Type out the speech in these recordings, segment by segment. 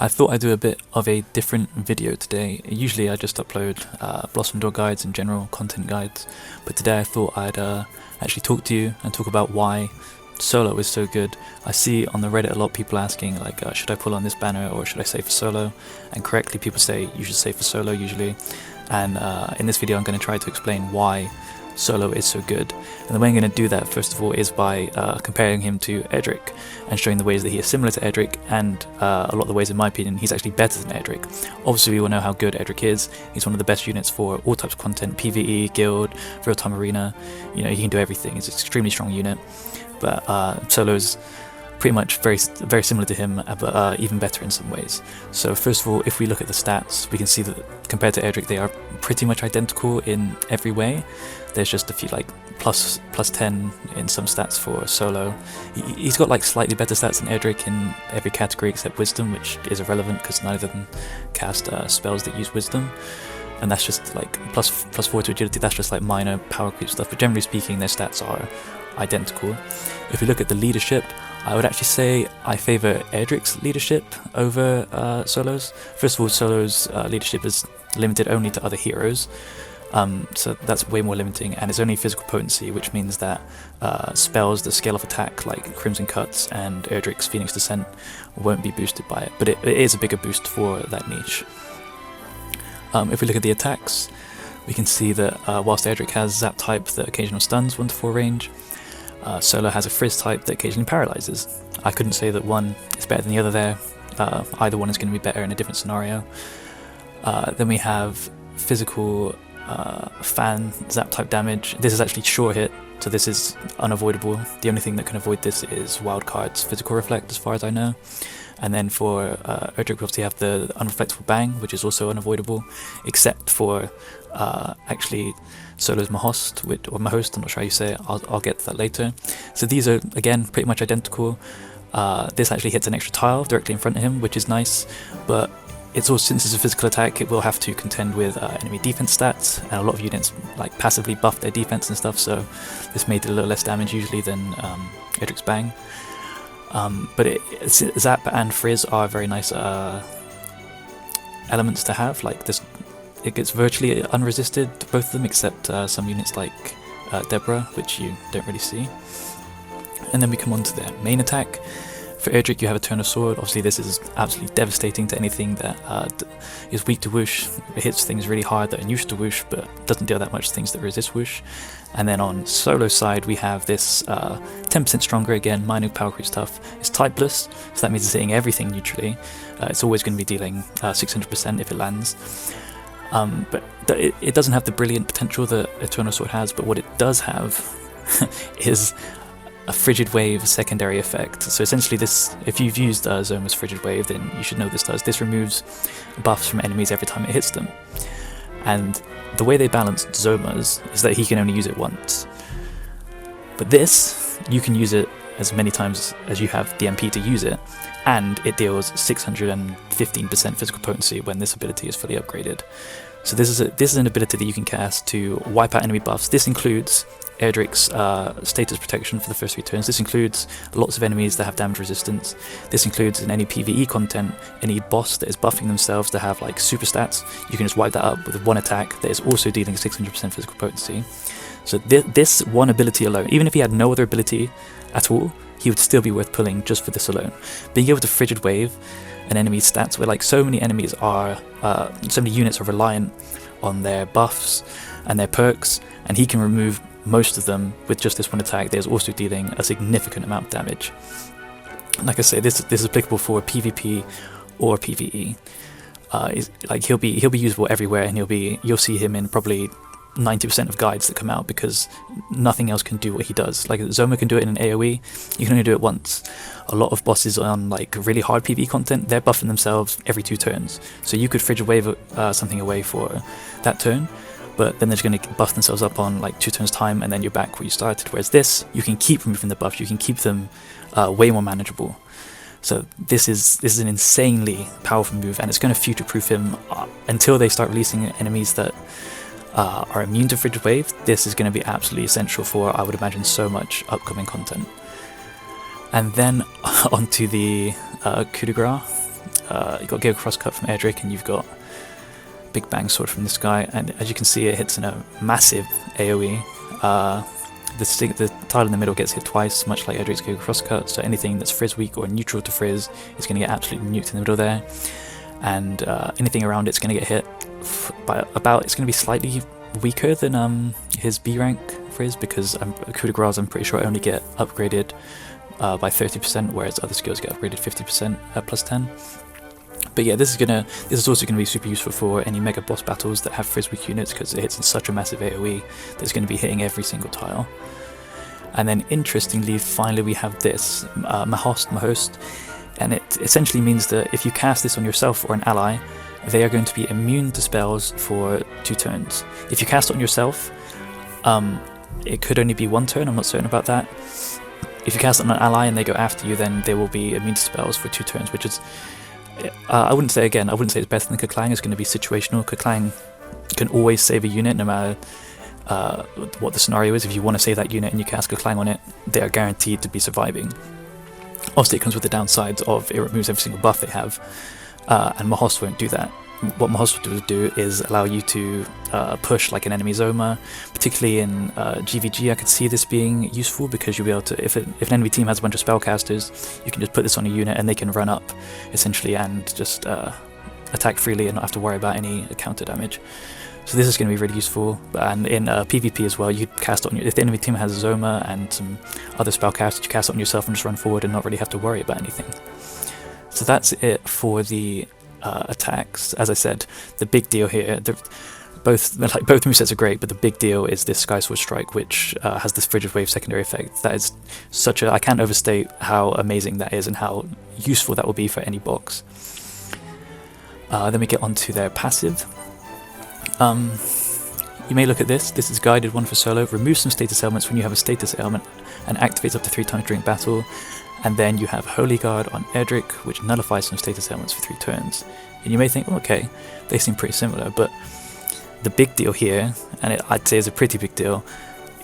I thought I'd do a bit of a different video today. Usually I just upload Blossom Door guides and general content guides, but today I thought I'd actually talk to you and talk about why solo is so good. I see on the Reddit a lot of people asking like, should I pull on this banner or should I save for solo? And correctly people say you should save for solo usually. And in this video I'm going to try to explain why solo is so good. And the way I'm going to do that first of all is by comparing him to Edric and showing the ways that he is similar to Edric, and a lot of the ways in my opinion he's actually better than Edric. Obviously we all know how good Edric is. He's one of the best units for all types of content, PvE, guild, real-time arena. You know, he can do everything. He's an extremely strong unit, but solo's pretty much very similar to him, but even better in some ways. So first of all, if we look at the stats, we can see that compared to Edric they are pretty much identical in every way. There's just a few like plus 10 in some stats for solo. He's got like slightly better stats than Edric in every category except wisdom, which is irrelevant because neither of them cast spells that use wisdom. And that's just like plus 4 to agility, that's just like minor power creep stuff, but generally speaking their stats are identical. If we look at the leadership, I would actually say I favour Edric's leadership over Solo's. First of all, Solo's leadership is limited only to other heroes, so that's way more limiting, and it's only physical potency, which means that spells that scale off attack like Crimson Cuts and Erdrick's Phoenix Descent won't be boosted by it, but it is a bigger boost for that niche. If we look at the attacks, we can see that whilst Edric has Zap type that occasionally stuns 1 to 4 range, Solo has a Frizz type that occasionally paralyzes. I couldn't say that one is better than the other there. Either one is going to be better in a different scenario. Then we have physical fan Zap type damage. This is actually sure hit, so this is unavoidable. The only thing that can avoid this is Wildcard's Physical Reflect, as far as I know. And then for Erdrick we obviously have the Unreflectable Bang, which is also unavoidable, except for actually Solo's Mahost, or Mahost, I'm not sure how you say it, I'll get to that later. So these are, again, pretty much identical. This actually hits an extra tile directly in front of him, which is nice, but it's also, since it's a physical attack, it will have to contend with enemy defense stats, and a lot of units like passively buff their defense and stuff, so this made it a little less damage usually than Edric's Bang. But Zap and Frizz are very nice elements to have. Like this, it gets virtually unresisted, both of them, except some units like Deborah, which you don't really see. And then we come on to their main attack. For Erdrick you have Eternal Sword. Obviously this is absolutely devastating to anything that is weak to Whoosh. It hits things really hard that are used to Whoosh, but doesn't deal that much to things that resist Whoosh. And then on Solo side we have this 10% stronger, again, minor power creep stuff. It's typeless, so that means it's hitting everything neutrally. It's always going to be dealing 600% if it lands. But it doesn't have the brilliant potential that Eternal Sword has, but what it does have is a Frigid Wave secondary effect. So essentially this, if you've used Zoma's Frigid Wave, then you should know this does. This removes buffs from enemies every time it hits them. And the way they balanced Zoma's is that he can only use it once. But this, you can use it as many times as you have the MP to use it, and it deals 615% physical potency when this ability is fully upgraded. So this is an ability that you can cast to wipe out enemy buffs. This includes Erdrick's status protection for the first 3 turns. This includes lots of enemies that have damage resistance. This includes in any PvE content, any boss that is buffing themselves to have like super stats. You can just wipe that up with one attack that is also dealing 600% physical potency. So this one ability alone, even if he had no other ability at all, he would still be worth pulling just for this alone. Being able to Frigid Wave an enemy's stats, where like so many enemies are, so many units are reliant on their buffs and their perks, and he can remove most of them with just this one attack. There's also dealing a significant amount of damage. Like I say, this is applicable for PvP or PvE. Like he'll be usable everywhere, and you'll see him in probably 90% of guides that come out, because nothing else can do what he does. Like Zoma can do it in an AoE, you can only do it once. A lot of bosses on like really hard PvE content, they're buffing themselves every 2 turns. So you could Frigid Wave something away for that turn, but then they're just going to buff themselves up on like 2 turns time, and then you're back where you started. Whereas this, you can keep removing the buffs, you can keep them way more manageable. So this is an insanely powerful move, and it's going to future-proof him until they start releasing enemies that are immune to Frigid Wave. This is going to be absolutely essential for, I would imagine, so much upcoming content. And then onto the coup de grace. you've got Gale Crosscut from Erdrick, and you've got Big Bang Sword from this guy, and as you can see, it hits in a massive AoE. The tile in the middle gets hit twice, much like Erdrick's Gale Crosscut, so anything that's Frizz weak or neutral to Frizz is going to get absolutely nuked in the middle there, and anything around it's going to get hit by about, it's going to be slightly weaker than his B rank Frizz, because Coup de Grace I'm pretty sure only get upgraded by 30%, whereas other skills get upgraded 50% at plus 10. But yeah, this is also going to be super useful for any mega boss battles that have Frizz weak units, because it hits in such a massive AoE that's going to be hitting every single tile. And then interestingly, finally we have this, Mahost, and it essentially means that if you cast this on yourself or an ally, they are going to be immune to spells for 2 turns. If you cast it on yourself, it could only be 1 turn, I'm not certain about that. If you cast it on an ally and they go after you, then they will be immune to spells for 2 turns, which is, I wouldn't say it's better than Keklang. It's going to be situational. Keklang can always save a unit no matter what the scenario is. If you want to save that unit and you cast Keklang on it, they are guaranteed to be surviving. Obviously it comes with the downsides of it removes every single buff they have, and Mahost won't do that. What Mahost will do is allow you to push like an enemy Zoma, particularly in GVG. I could see this being useful, because you'll be able to, if an enemy team has a bunch of spellcasters, you can just put this on a unit and they can run up essentially and just attack freely and not have to worry about any counter damage. So this is going to be really useful. And in PvP as well, you cast it on if the enemy team has Zoma and some other spellcasters, you cast it on yourself and just run forward and not really have to worry about anything. So that's it for the attacks. As I said, the big deal here, both movesets are great, but the big deal is this Skysword Strike, which has this Frigid Wave secondary effect. That is such a, I can't overstate how amazing that is and how useful that will be for any box. Then we get on to their passive. You may look at this. This is guided one for solo. Remove some status elements when you have a status element and activates up to 3 times during battle. And then you have Holy Guard on Erdrick, which nullifies some status elements for 3 turns. And you may think, oh, okay, they seem pretty similar, but the big deal here, and I'd say is a pretty big deal,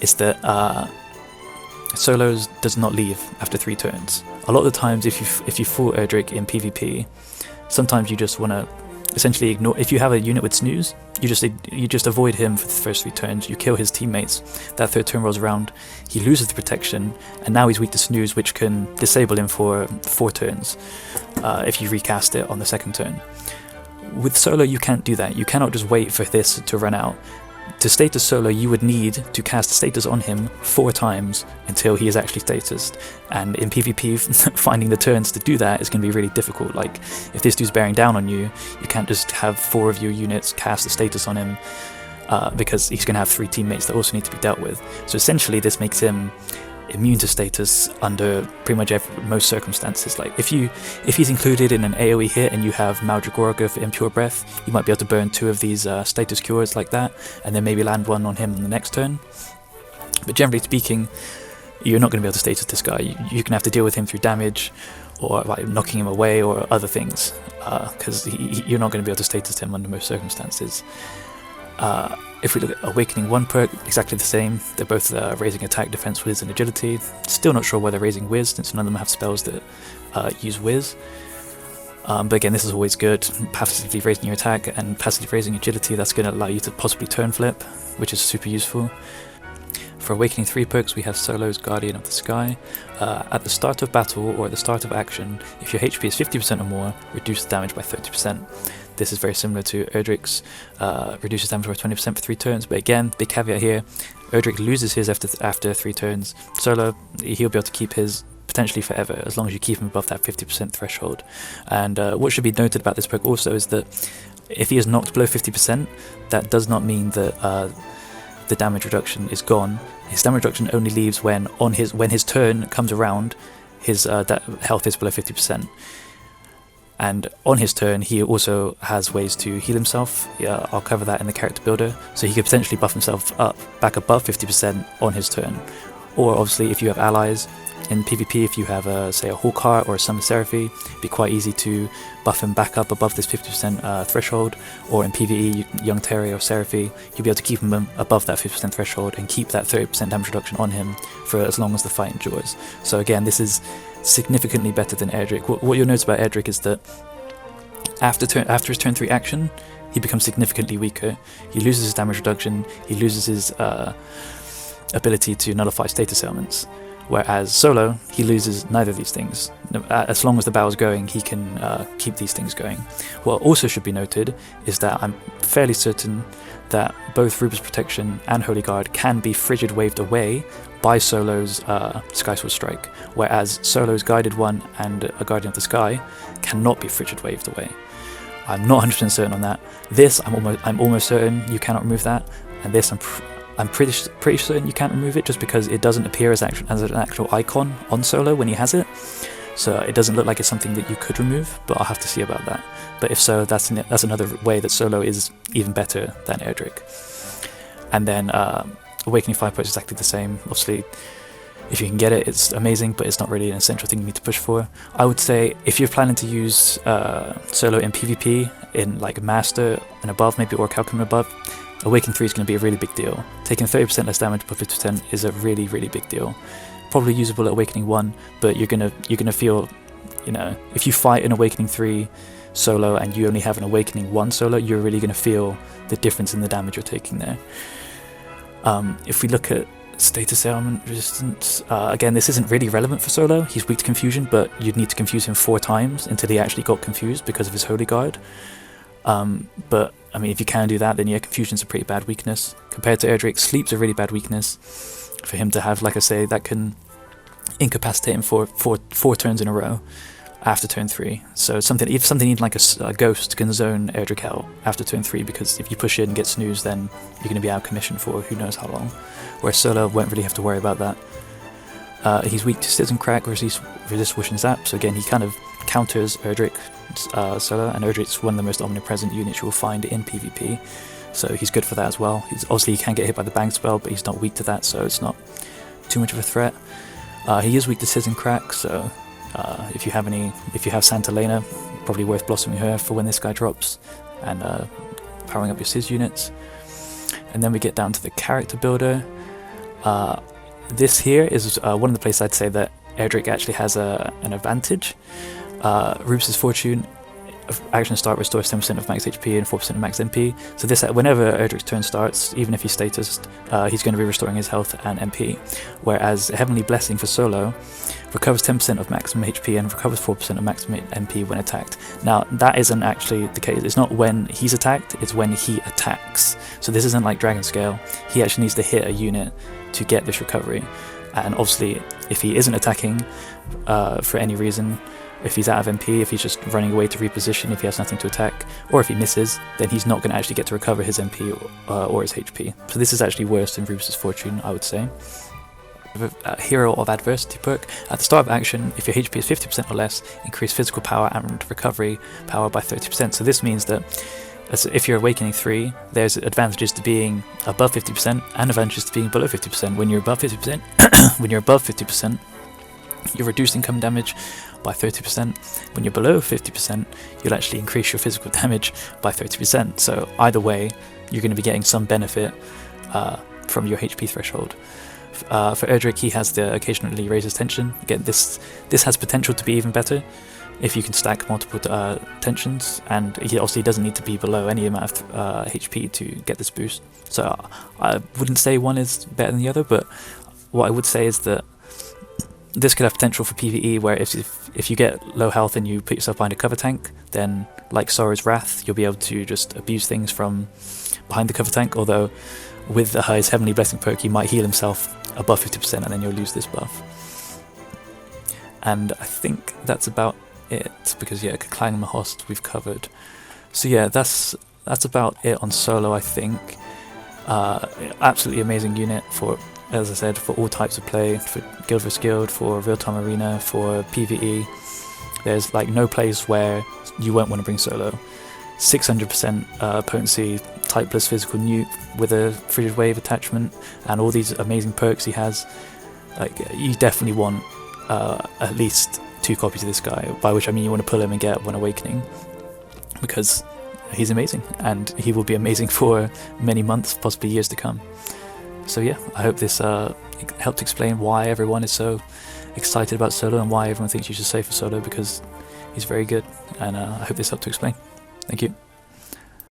is that Solos does not leave after 3 turns. A lot of the times, if you fool Erdrick in PvP, sometimes you just want to essentially ignore. If you have a unit with Snooze, you just avoid him for the first 3 turns. You kill his teammates. That 3rd turn rolls around, he loses the protection, and now he's weak to Snooze, which can disable him for 4 turns if you recast it on the 2nd turn. With Solo, you can't do that. You cannot just wait for this to run out. To status Solo, you would need to cast status on him 4 times until he is actually statused. And in PvP, finding the turns to do that is going to be really difficult. Like, if this dude's bearing down on you, you can't just have 4 of your units cast a status on him, because he's going to have 3 teammates that also need to be dealt with. So essentially, this makes him immune to status under pretty much most circumstances. Like, if he's included in an AoE hit and you have Maldragora go for Impure Breath, you might be able to burn 2 of these status cures like that, and then maybe land 1 on him on the next turn. But generally speaking, you're not going to be able to status this guy. You're going to have to deal with him through damage, or like knocking him away, or other things, because you're not going to be able to status him under most circumstances. If we look at Awakening 1 perk, exactly the same. They're both raising attack, defense, whiz, and agility. Still not sure why they're raising whiz, since none of them have spells that use whiz. But again, this is always good. Passively raising your attack and passively raising agility, that's going to allow you to possibly turn flip, which is super useful. For Awakening 3 perks, we have Solo's Guardian of the Sky. At the start of battle or at the start of action, if your HP is 50% or more, reduce the damage by 30%. This is very similar to Erdrick's, reduces damage by 20% for 3 turns, but again, big caveat here, Erdrick loses his after 3 turns. Solo, he'll be able to keep his potentially forever, as long as you keep him above that 50% threshold. And what should be noted about this perk also is that if he is knocked below 50%, that does not mean that the damage reduction is gone. His damage reduction only leaves when his turn comes around, his health is below 50%. And on his turn, he also has ways to heal himself. I'll cover that in the character builder. So he could potentially buff himself up back above 50% on his turn. Or obviously, if you have allies in PvP, if you have say a Hawkheart or a Summon Seraphy, it'd be quite easy to buff him back up above this 50% threshold. Or in PvE, Young Terry or Seraphy, you'll be able to keep him above that 50% threshold and keep that 30% damage reduction on him for as long as the fight endures. So again, this is significantly better than Erdrick. What you'll notice about Erdrick is that After his turn 3 action, he becomes significantly weaker. He loses his damage reduction, he loses his ability to nullify status ailments. Whereas Solo, he loses neither of these things. As long as the battle's going, he can keep these things going. What also should be noted is that I'm fairly certain that both Ruber's Protection and Holy Guard can be frigid waved away by Solo's Skysword Strike, whereas Solo's Guided One and a Guardian of the Sky cannot be frigid waved away. I'm not 100% certain on that. This, I'm almost certain you cannot remove that, and this I'm pretty certain you can't remove it, just because it doesn't appear as an actual icon on Solo when he has it. So it doesn't look like it's something that you could remove, but I'll have to see about that. But if so, that's another way that Solo is even better than Erdrick. And then Awakening Fire Perk is exactly the same. Obviously, if you can get it, it's amazing, but it's not really an essential thing you need to push for. I would say if you're planning to use Solo in PvP, in like Master and above, maybe Orc Alchemy above, Awakening 3 is going to be a really big deal. Taking 30% less damage above 50% is a really, really big deal. Probably usable at Awakening 1, but you're gonna feel, you know, if you fight an Awakening 3 Solo and you only have an Awakening 1 Solo, you're really gonna feel the difference in the damage you're taking there. If we look at status ailment resistance, again, this isn't really relevant for Solo. He's weak to confusion, but you'd need to confuse him 4 times until he actually got confused because of his Holy Guard. But I mean, if you can do that, then yeah, confusion's a pretty bad weakness. Compared to Erdrick, sleep's a really bad weakness for him to have, like I say, that can incapacitate him for four turns in a row after turn 3. So if something like a ghost can zone Erdrick out after turn 3, because if you push in and get snoozed, then you're going to be out of commission for who knows how long. Whereas Solo won't really have to worry about that. He's weak to Citizen Crack, resist Whoosh and Zap, so again, he kind of counters Erdrick Solo, and Erdrick's one of the most omnipresent units you will find in PvP, so he's good for that as well. Obviously he can get hit by the Bang spell, but he's not weak to that, so it's not too much of a threat. He is weak to Citizen Crack, so if you have Santa Lena, probably worth blossoming her for when this guy drops, and powering up your Sizz units. And then we get down to the character builder. This here is one of the places I'd say that Erdrick actually has an advantage. Ruber's Fortune, action start restores 10% of max HP and 4% of max MP. So this, whenever Erdrick's turn starts, even if he's statused, he's going to be restoring his health and MP. Whereas Heavenly Blessing for Solo recovers 10% of maximum HP and recovers 4% of maximum MP when attacked. Now that isn't actually the case. It's not when he's attacked, it's when he attacks. So this isn't like Dragon Scale. He actually needs to hit a unit to get this recovery. And obviously, if he isn't attacking for any reason, if he's out of MP, if he's just running away to reposition, if he has nothing to attack, or if he misses, then he's not going to actually get to recover his MP or his HP. So this is actually worse than Ruber's Fortune, I would say. Hero of Adversity perk. At the start of action, if your HP is 50% or less, increase physical power and recovery power by 30%. So this means that if you're Awakening 3, there's advantages to being above 50% and advantages to being below 50%. When you're above 50%, you reduce income damage by 30%. When you're below 50%, you'll actually increase your physical damage by 30%. So either way, you're going to be getting some benefit from your HP threshold. For Erdrick, he has the occasionally raises tension. Again, this has potential to be even better if you can stack multiple tensions, and he obviously doesn't need to be below any amount of HP to get this boost. So I wouldn't say one is better than the other, but what I would say is that this could have potential for PvE, where if you get low health and you put yourself behind a cover tank, then like Sora's Wrath, you'll be able to just abuse things from behind the cover tank, although with his Heavenly Blessing perk he might heal himself above 50% and then you'll lose this buff. And I think that's about it, because yeah, Clang Mahost we've covered. So yeah, that's about it on Solo, I think. Absolutely amazing unit for, as I said, for all types of play, for Guild vs Guild, for real-time arena, for PvE. There's like no place where you won't want to bring Solo. 600% potency, typeless physical nuke with a Frigid Wave attachment, and all these amazing perks he has. Like, you definitely want at least 2 copies of this guy, by which I mean you want to pull him and get one Awakening, because he's amazing, and he will be amazing for many months, possibly years to come. So yeah, I hope this helped explain why everyone is so excited about Solo and why everyone thinks you should save for Solo, because he's very good, and I hope this helped to explain. Thank you.